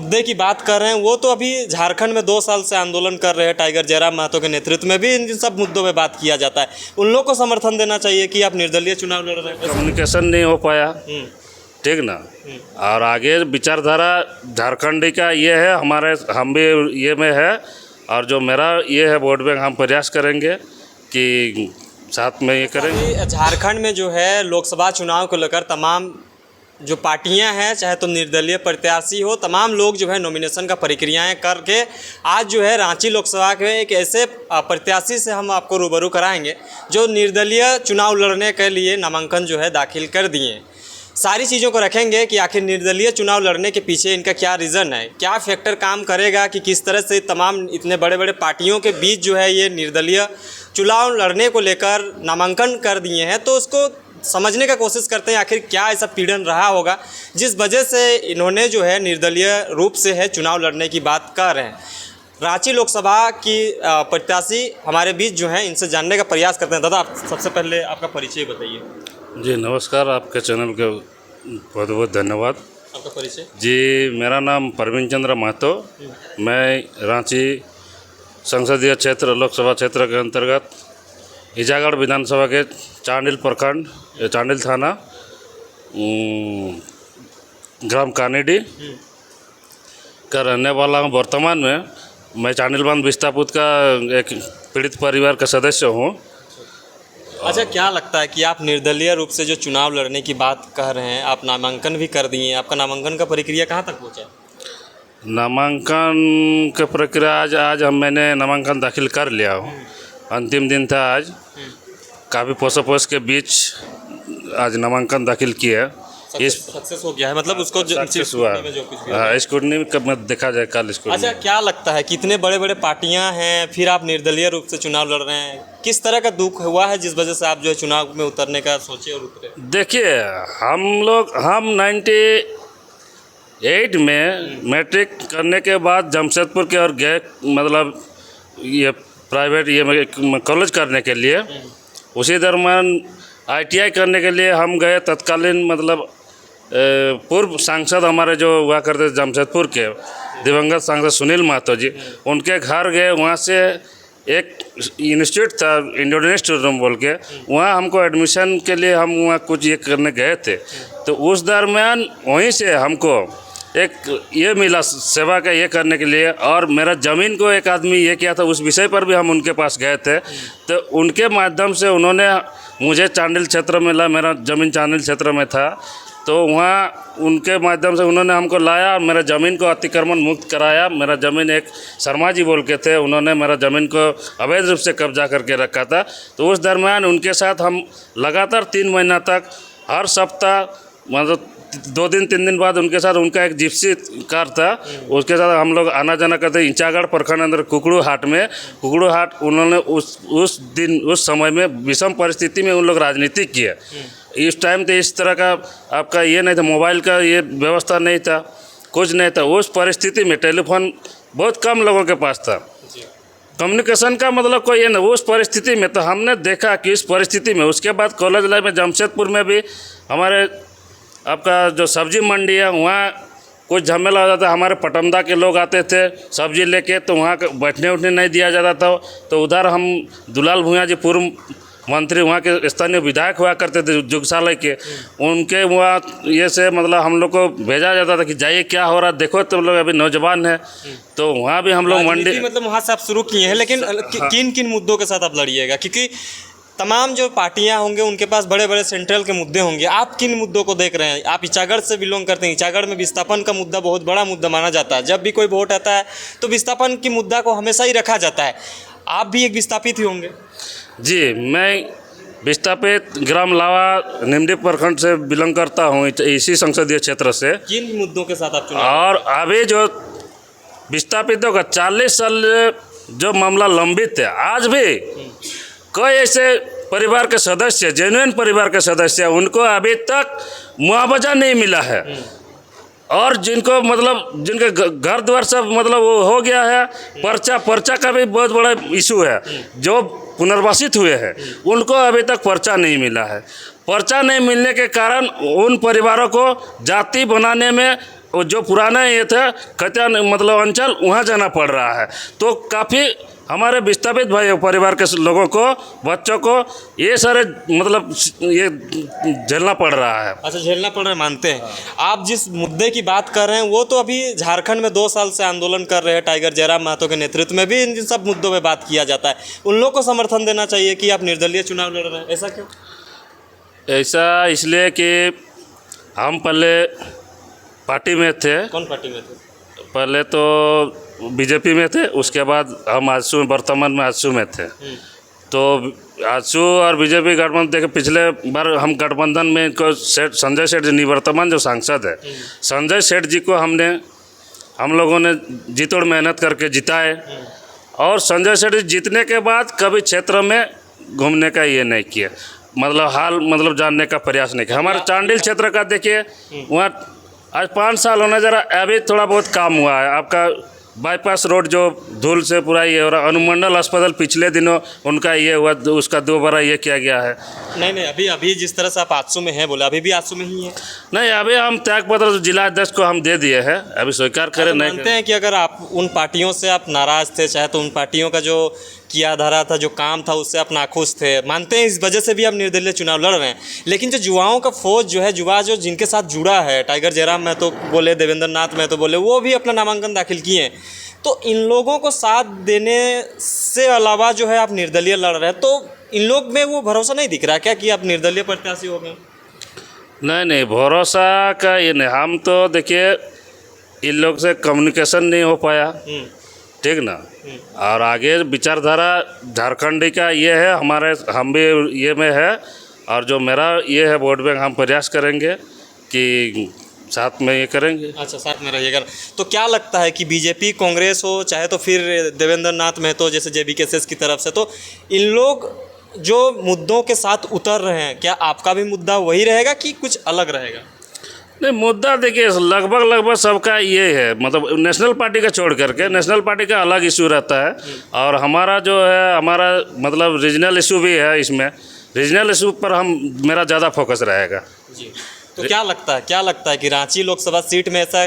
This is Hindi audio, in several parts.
मुद्दे की बात कर रहे हैं वो तो अभी झारखंड में 2 साल से आंदोलन कर रहे हैं टाइगर जयराम महतो के नेतृत्व में भी इन सब मुद्दों पे बात किया जाता है। उन लोग को समर्थन देना चाहिए कि आप निर्दलीय चुनाव लड़ रहे हैं। कम्युनिकेशन नहीं हो पाया, ठीक ना। और आगे विचारधारा झारखंडी का ये है, हमारे हम भी ये में है, और जो मेरा ये है वोट बैंक, हम प्रयास करेंगे कि साथ में ये करेंगे। झारखंड में जो है लोकसभा चुनाव को लेकर तमाम जो पार्टियां हैं, चाहे तो निर्दलीय प्रत्याशी हो, तमाम लोग जो है नॉमिनेशन का प्रक्रियाएं करके आज जो है रांची लोकसभा के एक ऐसे प्रत्याशी से हम आपको रूबरू कराएंगे जो निर्दलीय चुनाव लड़ने के लिए नामांकन जो है दाखिल कर दिए। सारी चीज़ों को रखेंगे कि आखिर निर्दलीय चुनाव लड़ने के पीछे इनका क्या रीज़न है, क्या फैक्टर काम करेगा कि किस तरह से तमाम इतने बड़े बड़े पार्टियों के बीच जो है ये निर्दलीय चुनाव लड़ने को लेकर नामांकन कर दिए हैं। तो उसको समझने का कोशिश करते हैं आखिर क्या ऐसा पीड़न रहा होगा जिस वजह से इन्होंने जो है निर्दलीय रूप से है चुनाव लड़ने की बात कर रहे हैं। रांची लोकसभा की प्रत्याशी हमारे बीच जो है, इनसे जानने का प्रयास करते हैं। दादा, आप सबसे पहले आपका परिचय बताइए। जी नमस्कार, आपके चैनल के बहुत बहुत धन्यवाद। आपका परिचय? जी, मेरा नाम परवीन चंद्र महतो, मैं रांची संसदीय क्षेत्र लोकसभा क्षेत्र के अंतर्गत ईजागढ़ विधानसभा के चांडिल प्रखंड, चांडिल थाना, ग्राम कानेडी का रहने वाला हूँ। वर्तमान में मैं चांडिल बांध विस्थापित का एक पीड़ित परिवार का सदस्य हूँ। अच्छा, क्या लगता है कि आप निर्दलीय रूप से जो चुनाव लड़ने की बात कह रहे हैं, आप नामांकन भी कर दिए, आपका नामांकन का प्रक्रिया कहाँ तक पहुँचा? नामांकन का प्रक्रिया आज मैंने नामांकन दाखिल कर लिया हूँ। अंतिम दिन था आज, काफ़ी पोस के बीच आज नामांकन दाखिल किया। इस सक्सेस हो गया है, मतलब उसको सक्सेस हुआ। स्क्रूटनी का मत देखा जाए कल स्क्रूटनी। अच्छा, क्या लगता है कि इतने बड़े बड़े पार्टियां हैं, फिर आप निर्दलीय रूप से चुनाव लड़ रहे हैं, किस तरह का दुख हुआ है जिस वजह से आप जो है चुनाव में उतरने का सोचे और उतरे? देखिए, हम 98 में मैट्रिक करने के बाद जमशेदपुर के और गए, मतलब ये प्राइवेट ये कॉलेज करने के लिए। उसी दरमियान ITI करने के लिए हम गए। तत्कालीन मतलब पूर्व सांसद हमारे जो हुआ करते जमशेदपुर के दिवंगत सांसद सुनील महतो जी, उनके घर गए। वहाँ से एक इंस्टीट्यूट था इंडियन इंस्टीट्यूट बोल के, वहाँ हमको एडमिशन के लिए हम वहाँ कुछ ये करने गए थे। तो उस दरमियान वहीं से हमको एक ये मिला सेवा का ये करने के लिए, और मेरा ज़मीन को एक आदमी ये किया था, उस विषय पर भी हम उनके पास गए थे। तो उनके माध्यम से उन्होंने मुझे चांडिल क्षेत्र में ला, मेरा ज़मीन चांडिल क्षेत्र में था, तो वहाँ उनके माध्यम से उन्होंने हमको लाया और मेरा ज़मीन को अतिक्रमण मुक्त कराया। मेरा ज़मीन एक शर्मा जी बोल के थे, उन्होंने मेरा ज़मीन को अवैध रूप से कब्जा करके रखा था। तो उस दरमियान उनके साथ हम लगातार 3 महीना तक हर सप्ताह, मतलब 2 दिन 3 दिन बाद उनके साथ, उनका एक जिप्सी कार था, उसके साथ हम लोग आना जाना करते। ईचागढ़ प्रखंड अंदर कुकड़ू हाट में, कुकड़ू हाट उन्होंने उस दिन उस समय में विषम परिस्थिति में उन लोग राजनीति किए। इस टाइम तो इस तरह का आपका ये नहीं था, मोबाइल का ये व्यवस्था नहीं था, कुछ नहीं था। उस परिस्थिति में टेलीफोन बहुत कम लोगों के पास था, कम्युनिकेशन का मतलब कोई ये ना। उस परिस्थिति में तो हमने देखा कि इस परिस्थिति में, उसके बाद कॉलेज लाइफ में जमशेदपुर में भी हमारे आपका जो सब्जी मंडी है, वहाँ कुछ झमेला हो जाता। हमारे पटमदा के लोग आते थे सब्जी लेके, तो वहाँ बैठने उठने नहीं दिया जाता था। तो उधर हम दुलाल भूँया जी पूर्व मंत्री, वहाँ के स्थानीय विधायक हुआ करते थे जुगसालय के, उनके वहाँ ये से मतलब हम लोग को भेजा जाता था कि जाइए क्या हो रहा देखो, तुम लोग अभी नौजवान हैं। तो वहाँ भी हम लोग मंडी, मतलब वहाँ से आप शुरू किए हैं। लेकिन किन किन मुद्दों के साथ आप लड़िएगा, क्योंकि तमाम जो पार्टियां होंगे उनके पास बड़े बड़े सेंट्रल के मुद्दे होंगे। आप किन मुद्दों को देख रहे हैं? आप ईचागढ़ से बिलोंग करते हैं। ईचागढ़ में विस्थापन का मुद्दा बहुत बड़ा मुद्दा माना जाता है। जब भी कोई वोट आता है तो विस्थापन की मुद्दा को हमेशा ही रखा जाता है। आप भी एक विस्थापित ही होंगे। जी, मैं विस्थापित ग्राम लावा निमडी प्रखंड से बिलोंग करता हूँ, इसी संसदीय क्षेत्र से। किन मुद्दों के साथ आप चुनाव? और अभी जो विस्थापितों का 40 साल जो मामला लंबित है, आज भी कोई ऐसे परिवार के सदस्य, जेन्युइन परिवार के सदस्य, उनको अभी तक मुआवजा नहीं मिला है। और जिनको मतलब जिनके घर द्वार सब मतलब वो हो गया है, पर्चा का भी बहुत बड़ा इशू है। जो पुनर्वासित हुए हैं उनको अभी तक पर्चा नहीं मिला है। पर्चा नहीं मिलने के कारण उन परिवारों को जाति बनाने में वो जो पुराना ये था खतिया मतलब अंचल वहाँ जाना पड़ रहा है। तो काफ़ी हमारे विस्थापित भाई परिवार के लोगों को, बच्चों को ये सारे मतलब ये झेलना पड़ रहा है। अच्छा, झेलना पड़ रहा है, मानते हैं। आप जिस मुद्दे की बात कर रहे हैं वो तो अभी झारखंड में 2 साल से आंदोलन कर रहे हैं, टाइगर जयराम महतो के नेतृत्व में भी इन सब मुद्दों पे बात किया जाता है। उन लोगों को समर्थन देना चाहिए कि आप निर्दलीय चुनाव लड़ रहे हैं, ऐसा क्यों? ऐसा इसलिए कि हम पहले पार्टी में थे। कौन पार्टी में थे? पहले तो बीजेपी में थे, उसके बाद हम आजसू में, वर्तमान में आजसू में थे। तो आजसू और बीजेपी गठबंधन देखे, पिछले बार हम गठबंधन में इनको संजय सेठ जी, निवर्तमान जो सांसद है संजय सेठ जी को हम लोगों ने जी तोड़ मेहनत करके जिताए। और संजय सेठ जी जीतने के बाद कभी क्षेत्र में घूमने का ये नहीं किया, मतलब जानने का प्रयास नहीं किया। हमारे चांडिल क्षेत्र का देखिए, वहाँ आज 5 साल होने जरा अभी थोड़ा बहुत काम हुआ है। आपका बाईपास रोड जो धूल से पूरा ये हो रहा, अनुमंडल अस्पताल पिछले दिनों उनका ये हुआ, उसका दोबारा ये किया गया है। नहीं, अभी जिस तरह से आप आजसू में हैं बोले, अभी भी आजसू में ही है? नहीं, अभी हम त्यागपत्र जिला अध्यक्ष को हम दे दिए हैं, अभी स्वीकार करें नहीं। मानते हैं कि अगर आप उन पार्टियों से आप नाराज़ थे, चाहे तो उन पार्टियों का जो किया धारा था, जो काम था, उससे आप नाखुश थे, मानते हैं इस वजह से भी आप निर्दलीय चुनाव लड़ रहे हैं। लेकिन जो युवाओं का फौज जो है, युवा जो जिनके साथ जुड़ा है, टाइगर जयराम महतो बोले, देवेंद्र नाथ महतो बोले, वो भी अपना नामांकन दाखिल किए हैं। तो इन लोगों को साथ देने से अलावा जो है आप निर्दलीय लड़ रहे हैं, तो इन लोग में वो भरोसा नहीं दिख रहा क्या कि आप निर्दलीय प्रत्याशी हो गए? नहीं, भरोसा का ये नहीं। हम तो देखिए इन लोग से कम्युनिकेशन नहीं हो पाया, ठीक ना। और आगे विचारधारा झारखंडी का ये है, हम भी ये में है। और जो मेरा ये है वोट बैंक, हम प्रयास करेंगे कि साथ में ये करेंगे। अच्छा, साथ में रहिएगा। तो क्या लगता है कि बीजेपी, कांग्रेस हो, चाहे तो फिर देवेंद्र नाथ महतो जैसे JBKS की तरफ से, तो इन लोग जो मुद्दों के साथ उतर रहे हैं, क्या आपका भी मुद्दा वही रहेगा कि कुछ अलग रहेगा? नहीं, मुद्दा देखिए लगभग सबका ये है, मतलब नेशनल पार्टी का छोड़ करके नेशनल पार्टी का अलग इशू रहता है। और हमारा जो है, हमारा मतलब रीजनल इशू भी है। इसमें रीजनल इशू पर मेरा ज़्यादा फोकस रहेगा जी। तो क्या लगता है कि रांची लोकसभा सीट में ऐसा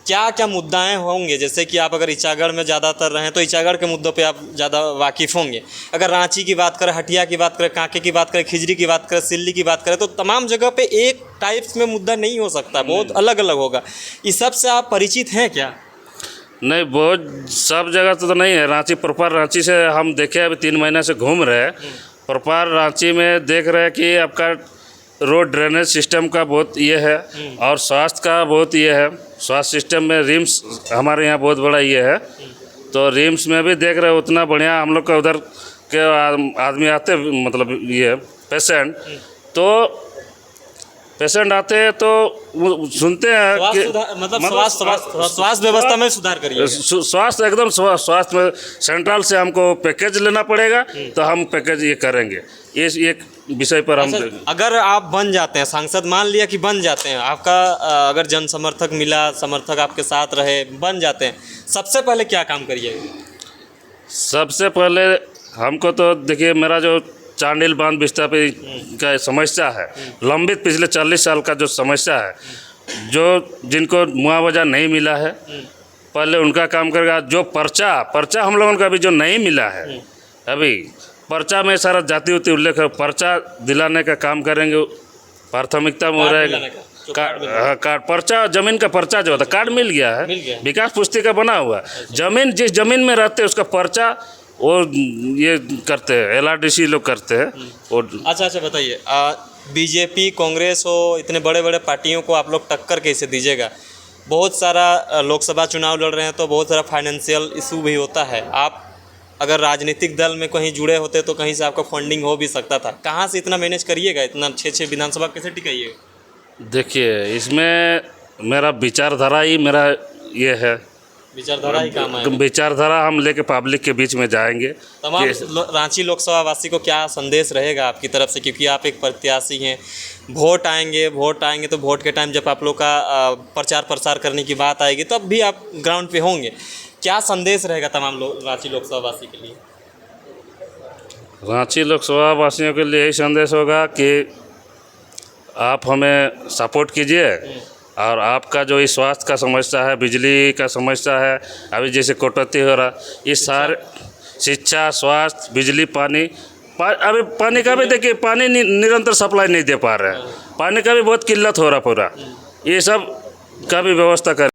क्या मुद्दाएं होंगे? जैसे कि आप अगर इचागढ़ में ज़्यादातर रहें तो इचागढ़ के मुद्दों पे आप ज़्यादा वाकिफ़ होंगे। अगर रांची की बात करें, हटिया की बात करें, कांके की बात करें, खिजरी की बात करें, सिल्ली की बात करें, तो तमाम जगह पे एक टाइप्स में मुद्दा नहीं हो सकता, बहुत अलग अलग होगा। इस सब से आप परिचित हैं क्या? नहीं, बहुत सब जगह तो नहीं है। रांची प्रॉपर, रांची से हम देखे अभी 3 महीने से घूम रहे हैं। प्रॉपर रांची में देख रहे हैं कि आपका रोड ड्रेनेज सिस्टम का बहुत ये है, और स्वास्थ्य का बहुत ये है। स्वास्थ्य सिस्टम में रिम्स हमारे यहाँ बहुत बड़ा ये है। तो रिम्स में भी देख रहे हैं उतना बढ़िया हम लोग का उधर के आदमी आते, मतलब ये पेशेंट आते हैं तो वो सुनते हैं कि स्वास्थ्य व्यवस्था में सुधार करिए। स्वास्थ्य एकदम स्वास्थ्य में सेंट्रल से हमको पैकेज लेना पड़ेगा, तो हम पैकेज ये करेंगे। ये एक विषय पर हम अगर आप बन जाते हैं सांसद, मान लिया कि बन जाते हैं, आपका अगर जन समर्थक मिला, समर्थक आपके साथ रहे, बन जाते हैं, सबसे पहले क्या काम करिएगा? सबसे पहले हमको तो देखिए, मेरा जो चांडिल बांध विस्थापित का समस्या है, लंबित पिछले 40 साल का जो समस्या है, जो जिनको मुआवजा नहीं मिला है, पहले उनका काम करेगा। जो पर्चा हम लोगों को अभी जो नहीं मिला है, अभी पर्चा में सारा जाति उति उल्लेख है, पर्चा दिलाने का काम करेंगे। प्राथमिकता में रहेगा कार्ड, पर्चा, जमीन का पर्चा जो होता है, कार्ड मिल गया है, विकास पुस्तिका बना हुआ है। जमीन जिस जमीन में रहते हैं उसका पर्चा वो ये करते हैं, LRDC लोग करते हैं। और अच्छा बताइए, बीजेपी, कांग्रेस हो, इतने बड़े बड़े पार्टियों को आप लोग टक्कर कैसे दीजिएगा? बहुत सारा लोकसभा चुनाव लड़ रहे हैं तो बहुत सारा फाइनेंशियल इशू भी होता है। आप अगर राजनीतिक दल में कहीं जुड़े होते तो कहीं से आपका फंडिंग हो भी सकता था। कहाँ से इतना मैनेज करिएगा? इतना 6 विधानसभा कैसे टिकाइएगा? देखिए, इसमें मेरा विचारधारा ही मेरा ये है, विचारधारा ही काम है। विचारधारा हम लेके पब्लिक के बीच में जाएंगे। तमाम रांची लोकसभा वासी को क्या संदेश रहेगा आपकी तरफ से, क्योंकि आप एक प्रत्याशी हैं? वोट आएंगे तो वोट के टाइम जब आप लोग का प्रचार प्रसार करने की बात आएगी तब भी आप ग्राउंड पे होंगे। क्या संदेश रहेगा तमाम रांची लोकसभा वासी के लिए? रांची लोकसभा वासियों के लिए यही संदेश होगा कि आप हमें सपोर्ट कीजिए, और आपका जो ये स्वास्थ्य का समस्या है, बिजली का समस्या है, अभी जैसे कटौती हो रहा, ये सारे शिक्षा, स्वास्थ्य, बिजली, पानी, अभी पानी का भी देखिए, पानी निरंतर सप्लाई नहीं दे पा रहे हैं, पानी का भी बहुत किल्लत हो रहा पूरा, ये सब का भी व्यवस्था कर।